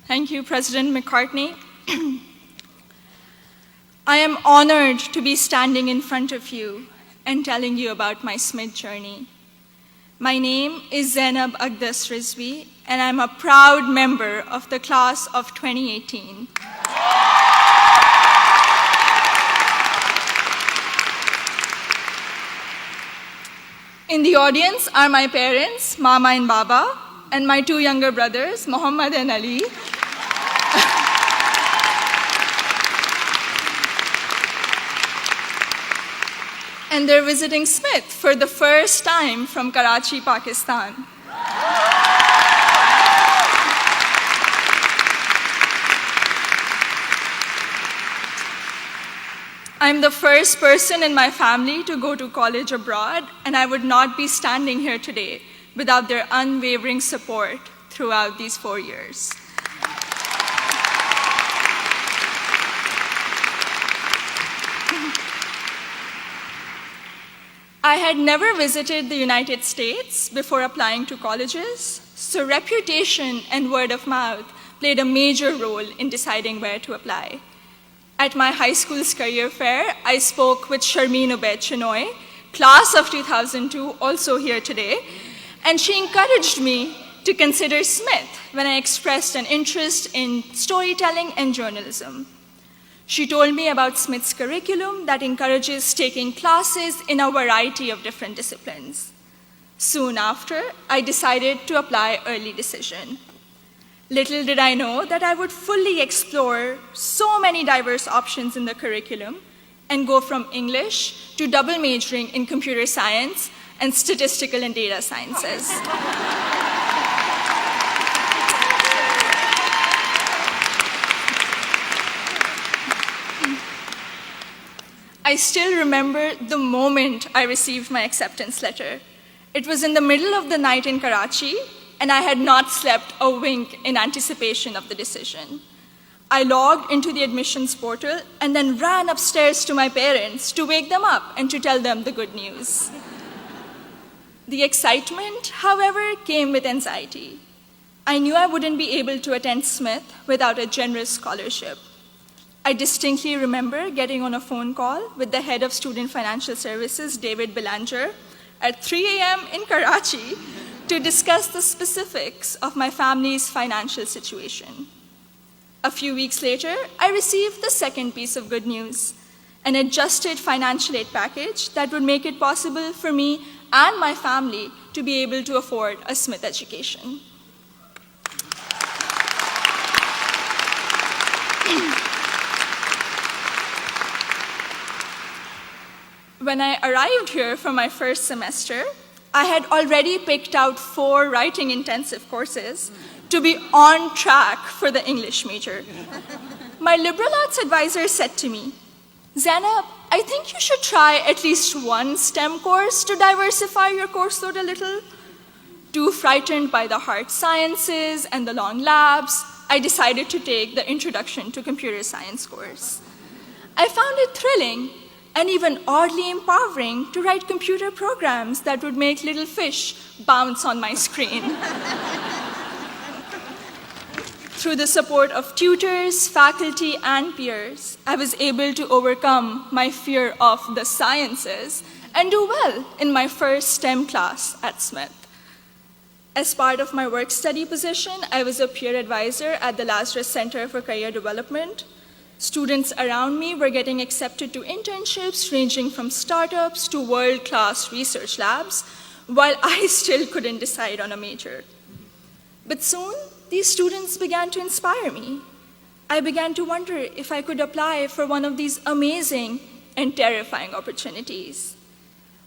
Thank you, President McCartney. I am honored to be standing in front of you and telling you about my SMID journey. My name is Zainab Aqdas Rizvi, and I'm a proud member of the class of 2018. In the audience are my parents, Mama and Baba, and my two younger brothers, Muhammad and Ali. And they're visiting Smith for the first time from Karachi, Pakistan. I'm the first person in my family to go to college abroad, and I would not be standing here today without their unwavering support throughout these 4 years. I had never visited the United States before applying to colleges, so reputation and word of mouth played a major role in deciding where to apply. At my high school's career fair, I spoke with Sharmeen Ubaid Chinoy, class of 2002, also here today, and she encouraged me to consider Smith when I expressed an interest in storytelling and journalism. She told me about Smith's curriculum that encourages taking classes in a variety of different disciplines. Soon after, I decided to apply early decision. Little did I know that I would fully explore so many diverse options in the curriculum and go from English to double majoring in computer science and statistical and data sciences. I still remember the moment I received my acceptance letter. It was in the middle of the night in Karachi, and I had not slept a wink in anticipation of the decision. I logged into the admissions portal and then ran upstairs to my parents to wake them up and to tell them the good news. The excitement, however, came with anxiety. I knew I wouldn't be able to attend Smith without a generous scholarship. I distinctly remember getting on a phone call with the head of Student Financial Services, David Belanger, at 3 a.m. in Karachi to discuss the specifics of my family's financial situation. A few weeks later, I received the second piece of good news, an adjusted financial aid package that would make it possible for me and my family to be able to afford a Smith education. When I arrived here for my first semester, I had already picked out 4 writing-intensive courses to be on track for the English major. My liberal arts advisor said to me, "Zainab, I think you should try at least one STEM course to diversify your course load a little." Too frightened by the hard sciences and the long labs, I decided to take the Introduction to Computer Science course. I found it thrilling and even oddly empowering to write computer programs that would make little fish bounce on my screen. Through the support of tutors, faculty, and peers, I was able to overcome my fear of the sciences and do well in my first STEM class at Smith. As part of my work-study position, I was a peer advisor at the Lazarus Center for Career Development. Students around me were getting accepted to internships ranging from startups to world-class research labs, while I still couldn't decide on a major. But soon, these students began to inspire me. I began to wonder if I could apply for one of these amazing and terrifying opportunities.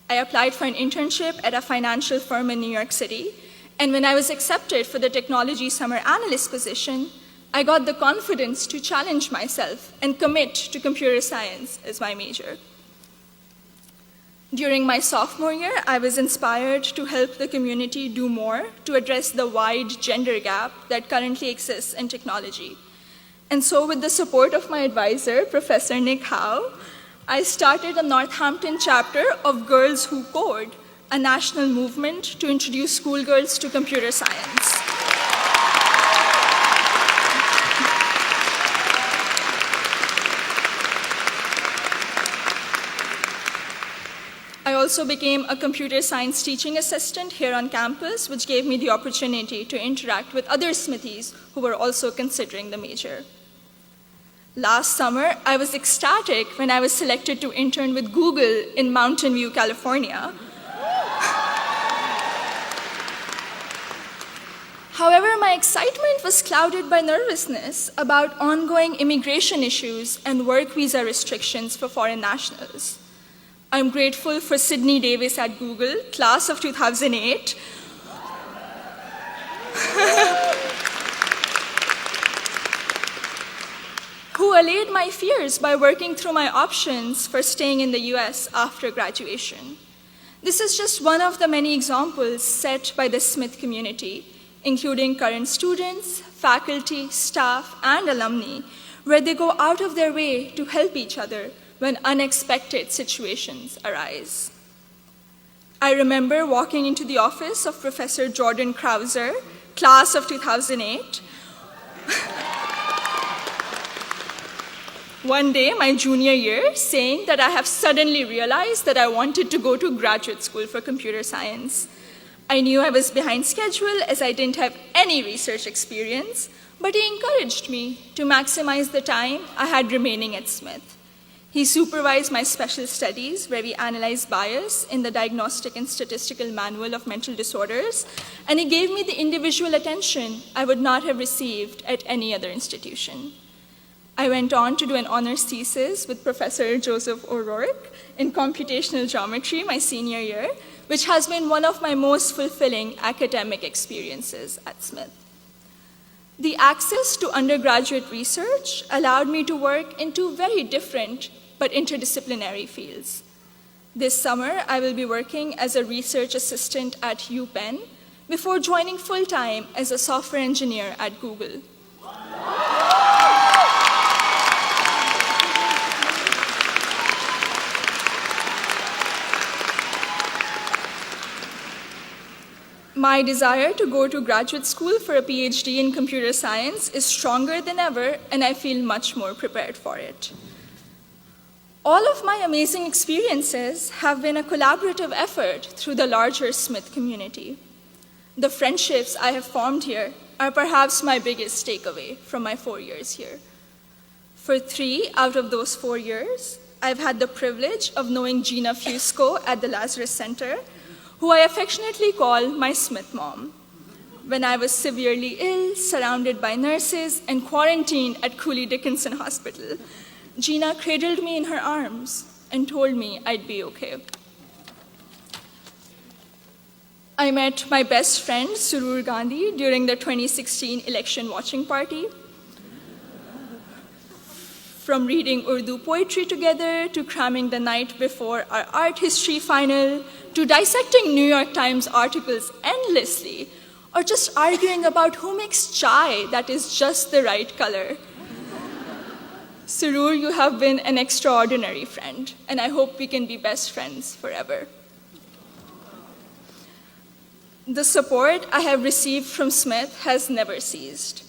I applied for an internship at a financial firm in New York City, and when I was accepted for the technology summer analyst position, I got the confidence to challenge myself and commit to computer science as my major. During my sophomore year, I was inspired to help the community do more to address the wide gender gap that currently exists in technology. And so with the support of my advisor, Professor Nick Howe, I started a Northampton chapter of Girls Who Code, a national movement to introduce schoolgirls to computer science. also became a computer science teaching assistant here on campus, which gave me the opportunity to interact with other Smithies who were also considering the major. Last summer, I was ecstatic when I was selected to intern with Google in Mountain View, California. However, my excitement was clouded by nervousness about ongoing immigration issues and work visa restrictions for foreign nationals. I'm grateful for Sydney Davis at Google, class of 2008, who allayed my fears by working through my options for staying in the US after graduation. This is just one of the many examples set by the Smith community, including current students, faculty, staff, and alumni, where they go out of their way to help each other when unexpected situations arise. I remember walking into the office of Professor Jordan Krauser, class of 2008, one day, my junior year, saying that I have suddenly realized that I wanted to go to graduate school for computer science. I knew I was behind schedule as I didn't have any research experience, but he encouraged me to maximize the time I had remaining at Smith. He supervised my special studies, where we analyzed bias in the Diagnostic and Statistical Manual of Mental Disorders, and he gave me the individual attention I would not have received at any other institution. I went on to do an honors thesis with Professor Joseph O'Rourke in computational geometry my senior year, which has been one of my most fulfilling academic experiences at Smith. The access to undergraduate research allowed me to work in two very different but interdisciplinary fields. This summer, I will be working as a research assistant at UPenn before joining full-time as a software engineer at Google. My desire to go to graduate school for a PhD in computer science is stronger than ever, and I feel much more prepared for it. All of my amazing experiences have been a collaborative effort through the larger Smith community. The friendships I have formed here are perhaps my biggest takeaway from my 4 years here. For 3 out of those 4 years, I've had the privilege of knowing Gina Fusco at the Lazarus Center, who I affectionately call my Smith mom. When I was severely ill, surrounded by nurses, and quarantined at Cooley Dickinson Hospital, Gina cradled me in her arms and told me I'd be okay. I met my best friend, Surur Gandhi, during the 2016 election watching party. From reading Urdu poetry together, to cramming the night before our art history final, to dissecting New York Times articles endlessly, or just arguing about who makes chai that is just the right color. Surur, you have been an extraordinary friend, and I hope we can be best friends forever. The support I have received from Smith has never ceased.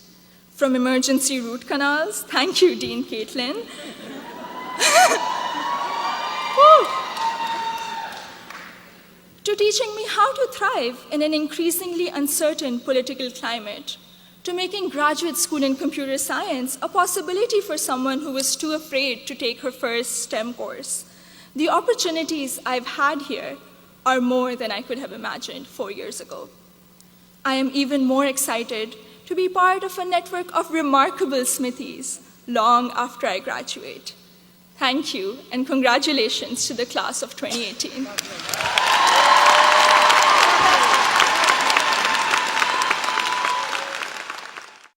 From emergency root canals, thank you, Dean Caitlin, to teaching me how to thrive in an increasingly uncertain political climate, to making graduate school in computer science a possibility for someone who was too afraid to take her first STEM course. The opportunities I've had here are more than I could have imagined 4 years ago. I am even more excited to be part of a network of remarkable Smithies long after I graduate. Thank you, and congratulations to the class of 2018.